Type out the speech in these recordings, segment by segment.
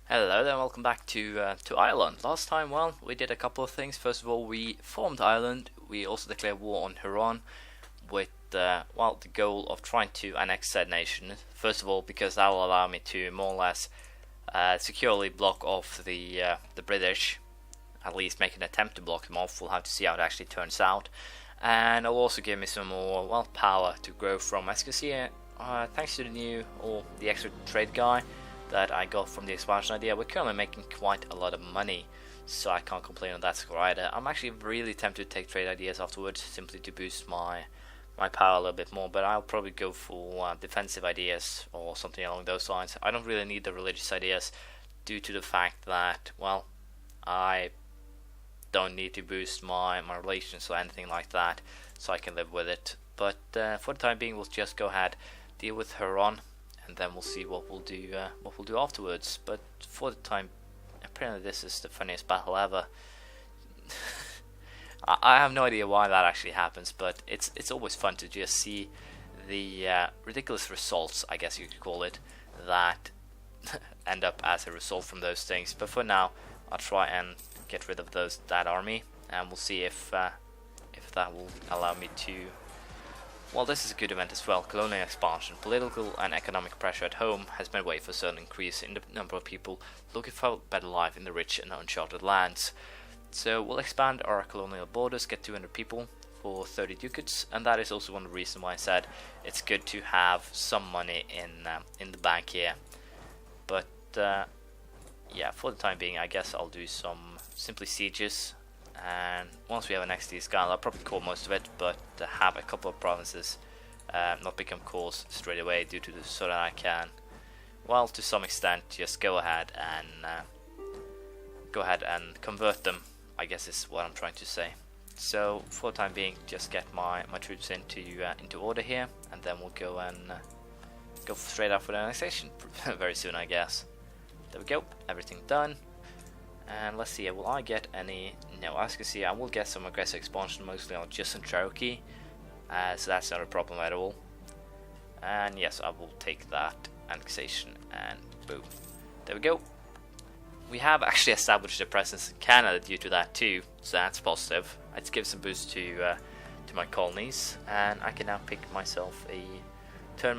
Hello there, welcome back to Ireland. Last time, well, we did a couple of things. First of all, we formed Ireland. We also declared war on Huron with, the goal of trying to annex said nation. First of all, because that will allow me to more or less securely block off the British, at least make an attempt to block them off. We'll have to see how it actually turns out. And it'll also give me some more, power to grow from. As you can see, thanks to the extra trade guy that I got from the expansion idea, we're currently making quite a lot of money, so I can't complain on that score either. I'm actually really tempted to take trade ideas afterwards, simply to boost my power a little bit more, but I'll probably go for defensive ideas or something along those lines. I don't really need the religious ideas due to the fact that, I don't need to boost my relations or anything like that, so I can live with it. But for the time being, we'll just go ahead, deal with Huron, and then we'll see what we'll do afterwards. But for the time, apparently this is the funniest battle ever. I have no idea why that actually happens, but it's always fun to just see the ridiculous results, I guess you could call it, that end up as a result from those things. But for now, I'll try and get rid of that army, and we'll see if that will allow me to. Well, this is a good event as well. Colonial expansion, political and economic pressure at home has made way for a certain increase in the number of people looking for a better life in the rich and uncharted lands. So we'll expand our colonial borders, get 200 people for 30 ducats, and that is also one of the reasons why I said it's good to have some money in the bank here. But yeah, for the time being, I guess I'll do some simply sieges. And once we have annexed these guys, I'll probably call most of it, but have a couple of provinces not become cores straight away so that I can, to some extent, just go ahead and convert them, I guess is what I'm trying to say. So for the time being, just get my troops into order here, and then we'll go straight up for the annexation very soon, I guess. There we go, everything done. And let's see, will I get any? No, as you can see, I will get some aggressive expansion, mostly on just on Cherokee, so that's not a problem at all. And yes, I will take that annexation, and boom, there we go. We have actually established a presence in Canada due to that too, so that's positive. It gives some boost to my colonies, and I can now pick myself turn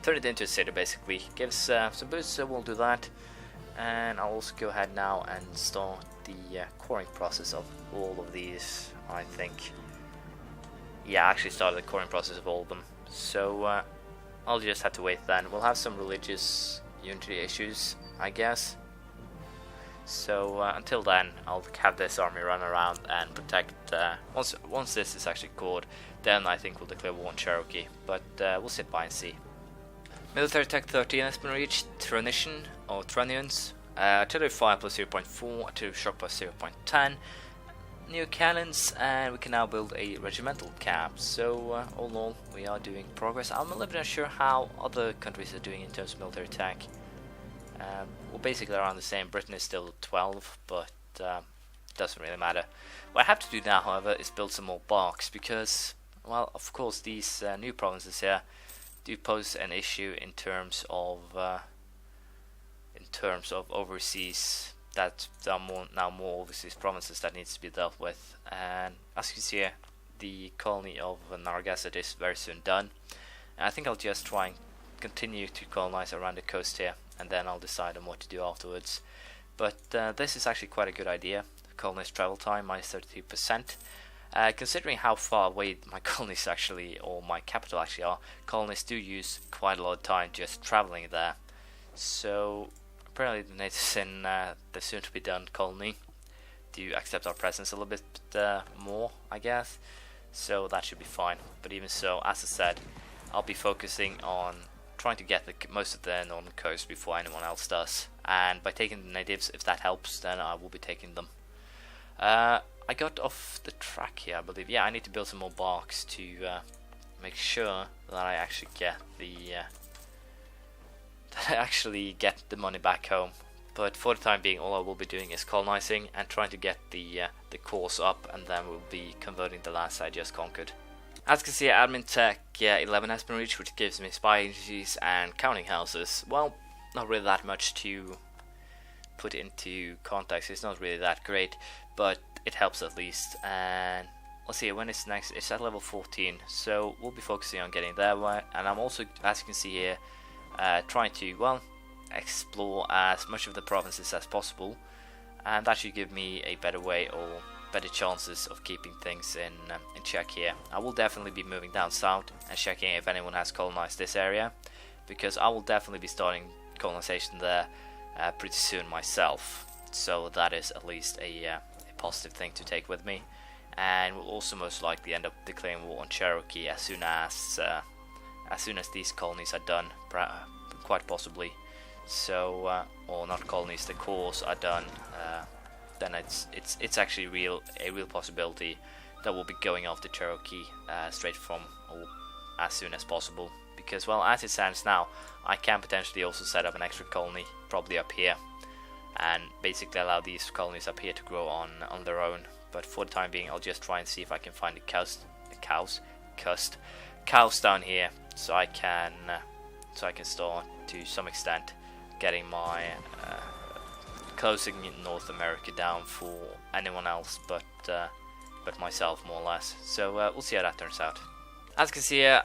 turn it into a city basically. Gives some boost, so we'll do that. And I'll also go ahead now and start the coring process of all of these, I think. Yeah, I actually started the coring process of all of them. So I'll just have to wait then. We'll have some religious unity issues, I guess. So until then, I'll have this army run around and protect. Once this is actually cored, then I think we'll declare war on Cherokee. But we'll sit by and see. Military Tech 13 has been reached. Trunition or Trunions. Artillery fire plus 0.4, artillery shock plus 0.10. New cannons, and we can now build a regimental camp. So all in all, we are doing progress. I'm a little bit unsure how other countries are doing in terms of military tech. We're basically around the same. Britain is still 12, but doesn't really matter. What I have to do now, however, is build some more barks because, of course, these new provinces here do pose an issue in terms of overseas. That there are more overseas provinces that needs to be dealt with, and as you can see here, the colony of Narragansett is very soon done. And I think I'll just try and continue to colonize around the coast here, and then I'll decide on what to do afterwards. But this is actually quite a good idea. Colonist travel time minus 33%. Considering how far away my colonies actually, or my capital actually are, colonists do use quite a lot of time just traveling there. So apparently the natives in the soon to be done colony do accept our presence a little bit more, I guess. So that should be fine. But even so, as I said, I'll be focusing on trying to get most of the northern coast before anyone else does. And by taking the natives, if that helps, then I will be taking them. I got off the track here, I believe. Yeah, I need to build some more barks to make sure that I actually get the money back home. But for the time being, all I will be doing is colonizing and trying to get the course up, and then we'll be converting the lands I just conquered. As you can see, admin tech 11 has been reached, which gives me spy agencies and counting houses. Well, not really that much to put into context. It's not really that great, but it helps at least. And let's see when it's next. It's at level 14, so we'll be focusing on getting there. And I'm also, as you can see here, trying to, well, explore as much of the provinces as possible, and that should give me a better way or better chances of keeping things in check here. I will definitely be moving down south and checking if anyone has colonized this area, because I will definitely be starting colonization there pretty soon myself. So that is at least a positive thing to take with me, and we'll also most likely end up declaring war on Cherokee as soon as these colonies are done, quite possibly. So, or not colonies, the cores are done. Then it's actually a real possibility that we'll be going after Cherokee straight from, or as soon as possible. Because, well, as it stands now, I can potentially also set up an extra colony, probably up here, and basically allow these colonies up here to grow on their own. But for the time being, I'll just try and see if I can find cows down here, so I can start to some extent getting my closing North America down for anyone else but myself, more or less. So we'll see how that turns out. As you can see here,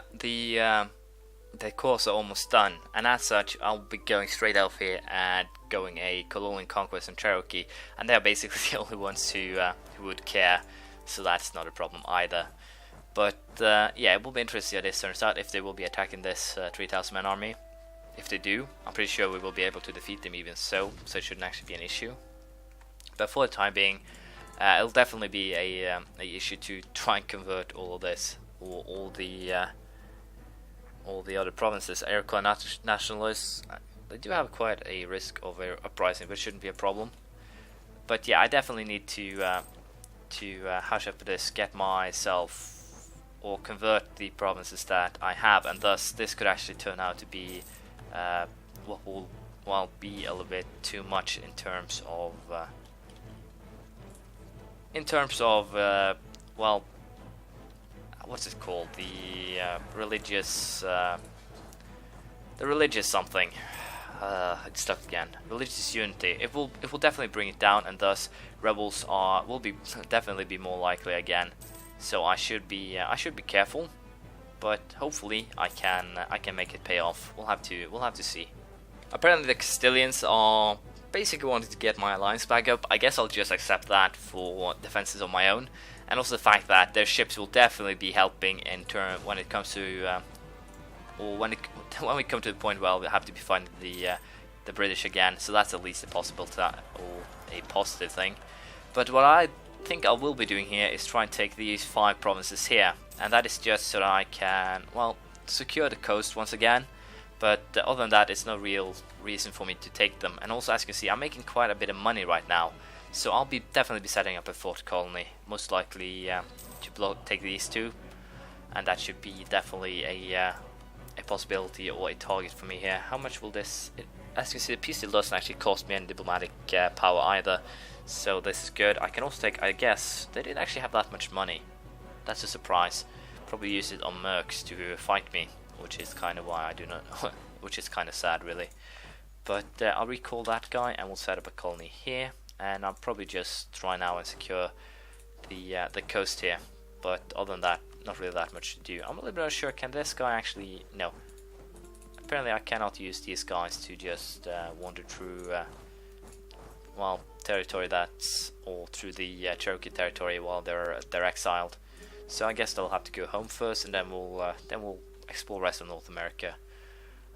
the cores are almost done, and as such I'll be going straight out here and going a colonial conquest on Cherokee, and they're basically the only ones who would care, so that's not a problem either. But yeah, it will be interesting how this turns out, if they will be attacking this 3,000 man army. If they do, I'm pretty sure we will be able to defeat them even so it shouldn't actually be an issue. But for the time being, it'll definitely be a issue to try and convert all of this, or all the other provinces. Iroquois nationalists, they do have quite a risk of a uprising, but it shouldn't be a problem. But yeah, I definitely need to how should I put this, get myself, or convert the provinces that I have, and thus this could actually turn out to be what will, well, be a little bit too much in terms of well, what's it called, the religious something. It's stuck again. Religious unity. It will definitely bring it down, and thus rebels will definitely be more likely again. So I should be careful, but hopefully I can make it pay off. We'll have to see. Apparently the Castilians are basically wanting to get my alliance back up. I guess I'll just accept that for defenses of my own, and also the fact that their ships will definitely be helping in turn when it comes to or when we come to the point where we'll have to be fighting the British again. So that's at least a possibility, or a positive thing. But what I think I will be doing here is try and take these 5 provinces here, and that is just so that I can, well, secure the coast once again. But other than that, it's no real reason for me to take them. And also, as you can see, I'm making quite a bit of money right now, so I'll definitely be setting up a 4th colony, most likely to take these 2, and that should be definitely a possibility or a target for me here. How much will this? As you can see, the peace deal doesn't actually cost me any diplomatic power either, so this is good. I can also take, I guess they didn't actually have that much money. That's a surprise. Probably use it on mercs to fight me, which is kind of why I do not, which is kind of sad really. But I'll recall that guy, and we'll set up a colony here, and I'll probably just try now and secure the coast here. But other than that, not really that much to do. I'm a little bit unsure, can this guy actually, no. Apparently I cannot use these guys to just wander through, well, territory that's all through the Cherokee territory while they're exiled. So I guess they'll have to go home first, and then we'll explore the rest of North America.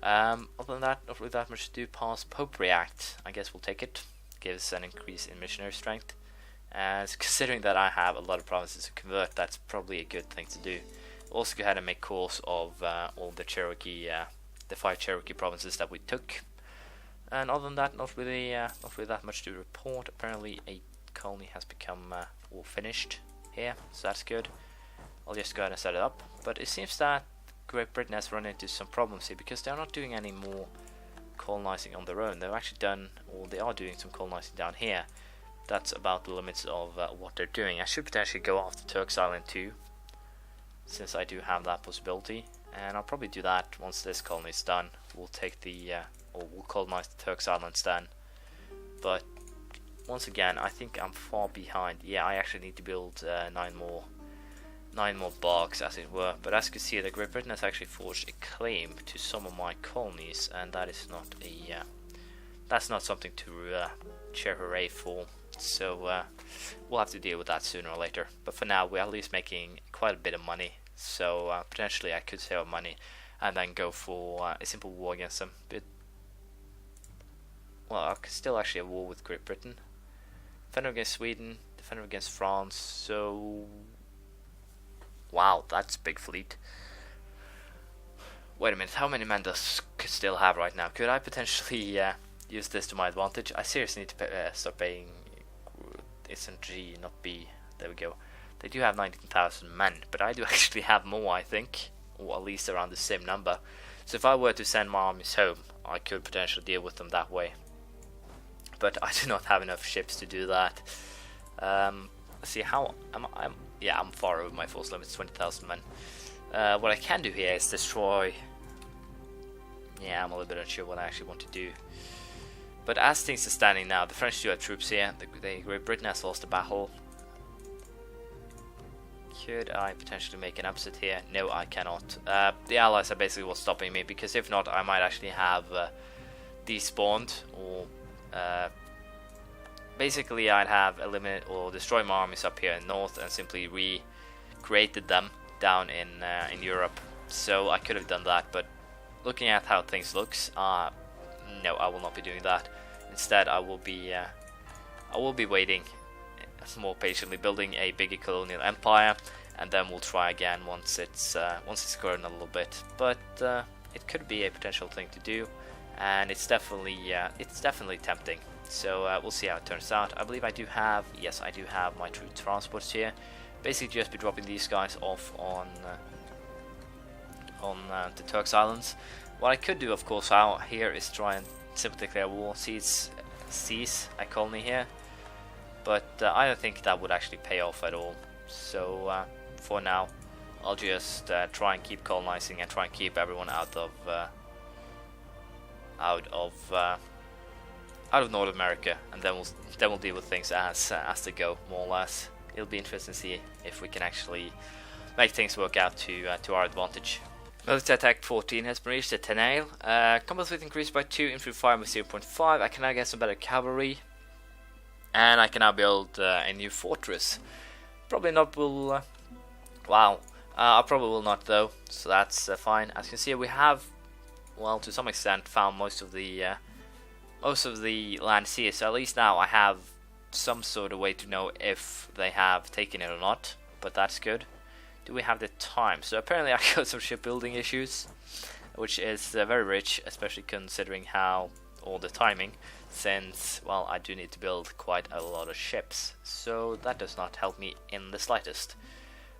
Other than that, not really that much to do. Pass Pope React. I guess we'll take it. Gives an increase in missionary strength. And considering that I have a lot of provinces to convert, that's probably a good thing to do. Also go ahead and make calls of all the Cherokee, the 5 Cherokee provinces that we took. And other than that, not really that much to report. Apparently a colony has become all finished here, so that's good. I'll just go ahead and set it up. But it seems that Great Britain has run into some problems here, because they're not doing any more colonizing on their own. They've actually done, or they are doing some colonizing down here. That's about the limits of what they're doing. I should potentially go after Turks Island too, since I do have that possibility, and I'll probably do that once this colony is done. We'll take the or will colonize the Turks Islands then. But once again, I think I'm far behind. Yeah, I actually need to build 9 more barks, as it were. But as you can see, the Great Britain has actually forged a claim to some of my colonies, and that is not a that's not something to cheer hooray for. So we'll have to deal with that sooner or later. But for now, we're at least making quite a bit of money. So potentially, I could save money and then go for a simple war against them. But well, I could still actually have a war with Great Britain. Defender against Sweden, defender against France. So wow, that's a big fleet. Wait a minute, how many men does could still have right now? Could I potentially use this to my advantage? I seriously need to start paying. It's in G, not B. There we go. They do have 19,000 men, but I do actually have more, I think, or at least around the same number. So if I were to send my armies home, I could potentially deal with them that way. But I do not have enough ships to do that. Let's see how I'm far over my force limit, 20,000 men. What I can do here is destroy. Yeah, I'm a little bit unsure what I actually want to do. But as things are standing now, the French do have troops here. The Great Britain has lost a battle. Could I potentially make an upset here? No, I cannot. The Allies are basically what's stopping me, because if not, I might actually have despawned, or basically I'd have eliminated or destroyed my armies up here in north and simply recreated them down in Europe. So I could have done that, but looking at how things looks, no, I will not be doing that. Instead, I will be waiting more patiently, building a bigger colonial empire, and then we'll try again once it's grown a little bit. But it could be a potential thing to do, and it's definitely tempting. So we'll see how it turns out. I believe I do have my troop transports here. Basically, just be dropping these guys off on the Turks Islands. What I could do, of course, out here is try and simply declare war, seize a colony here. But I don't think that would actually pay off at all. So for now, I'll just try and keep colonizing and try and keep everyone out of North America, and then we'll deal with things as they go, more or less. It'll be interesting to see if we can actually make things work out to our advantage. Military attack 14 has been reached at Tenail. Combat fleet increased by 2, infantry fire by 0.5. I can now get some better cavalry, and I can now build a new fortress. Probably not will. I probably will not though. So that's fine. As you can see, we have, well, to some extent, found most of the land here. So at least now I have some sort of way to know if they have taken it or not. But that's good. Do we have the time? So apparently I got some shipbuilding issues, which is very rich, especially considering all the timing, since, well, I do need to build quite a lot of ships, so that does not help me in the slightest.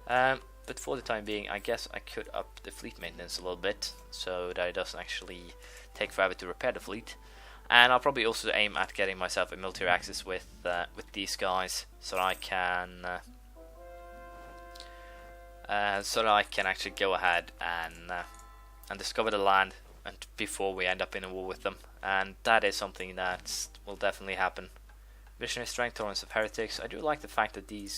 But for the time being, I guess I could up the fleet maintenance a little bit, so that it doesn't actually take forever to repair the fleet. And I'll probably also aim at getting myself a military axis with these guys, so that I can actually go ahead and discover the land, and before we end up in a war with them. And that is something that will definitely happen. Missionary strength, tolerance of heretics. I do like the fact that the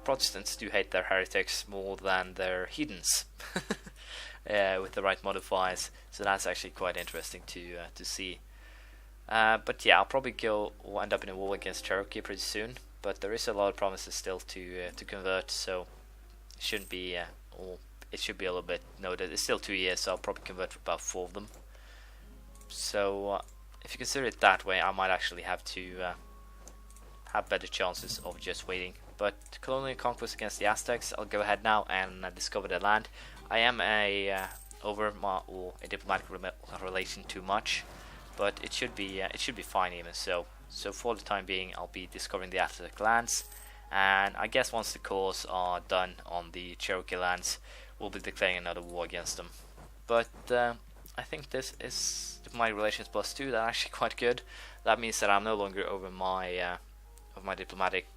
Protestants do hate their heretics more than their heathens, with the right modifiers. So that's actually quite interesting to see. But yeah, I'll probably end up in a war against Cherokee pretty soon. But there is a lot of provinces still to convert, so it shouldn't be. It should be a little bit noted. It's still 2 years, so I'll probably convert for about 4 of them. So if you consider it that way, I might actually have to have better chances of just waiting. But colonial conquest against the Aztecs, I'll go ahead now and discover the land. I am a diplomatic relation too much, but it should be fine even so. So for the time being, I'll be discovering the Aztec lands, and I guess once the cores are done on the Cherokee lands, we'll be declaring another war against them. But I think this is my relations +2. That's actually quite good. That means that I'm no longer over my diplomatic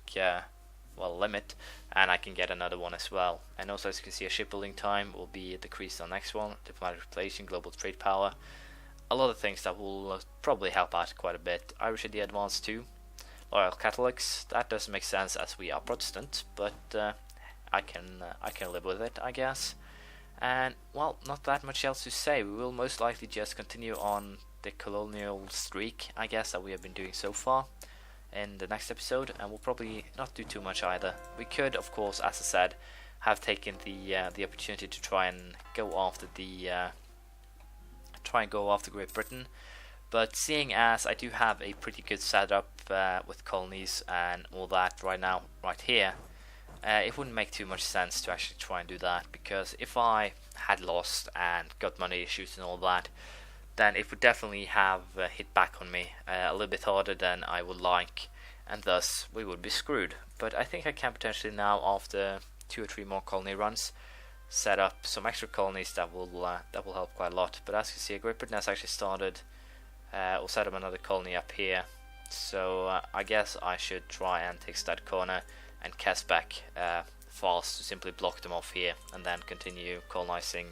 limit, and I can get another one as well. And also, as you can see, a shipbuilding time will be decreased on next one. Diplomatic relation, global trade power. a lot of things that will probably help out quite a bit. Irish ID Advance 2, loyal Catholics. That doesn't make sense as we are Protestant, but I can live with it, I guess. And well, not that much else to say. We will most likely just continue on the colonial streak, I guess, that we have been doing so far in the next episode, and we'll probably not do too much either. We could, of course, as I said, have taken the opportunity to try and go after Great Britain, but seeing as I do have a pretty good setup with colonies and all that right now, right here, it wouldn't make too much sense to actually try and do that, because if I had lost and got money issues and all that, then it would definitely have hit back on me a little bit harder than I would like, and thus we would be screwed. But I think I can potentially now, after 2 or 3 more colony runs, set up some extra colonies that will help quite a lot. But as you see, Great Britain has actually started or set up another colony up here, so I guess I should try and take that corner and cast back fast to simply block them off here, and then continue colonizing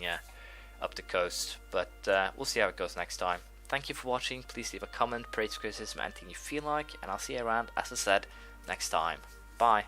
up the coast. But we'll see how it goes next time. Thank you for watching. Please leave a comment, praise, criticism, anything you feel like, and I'll see you around, as I said, next time. Bye.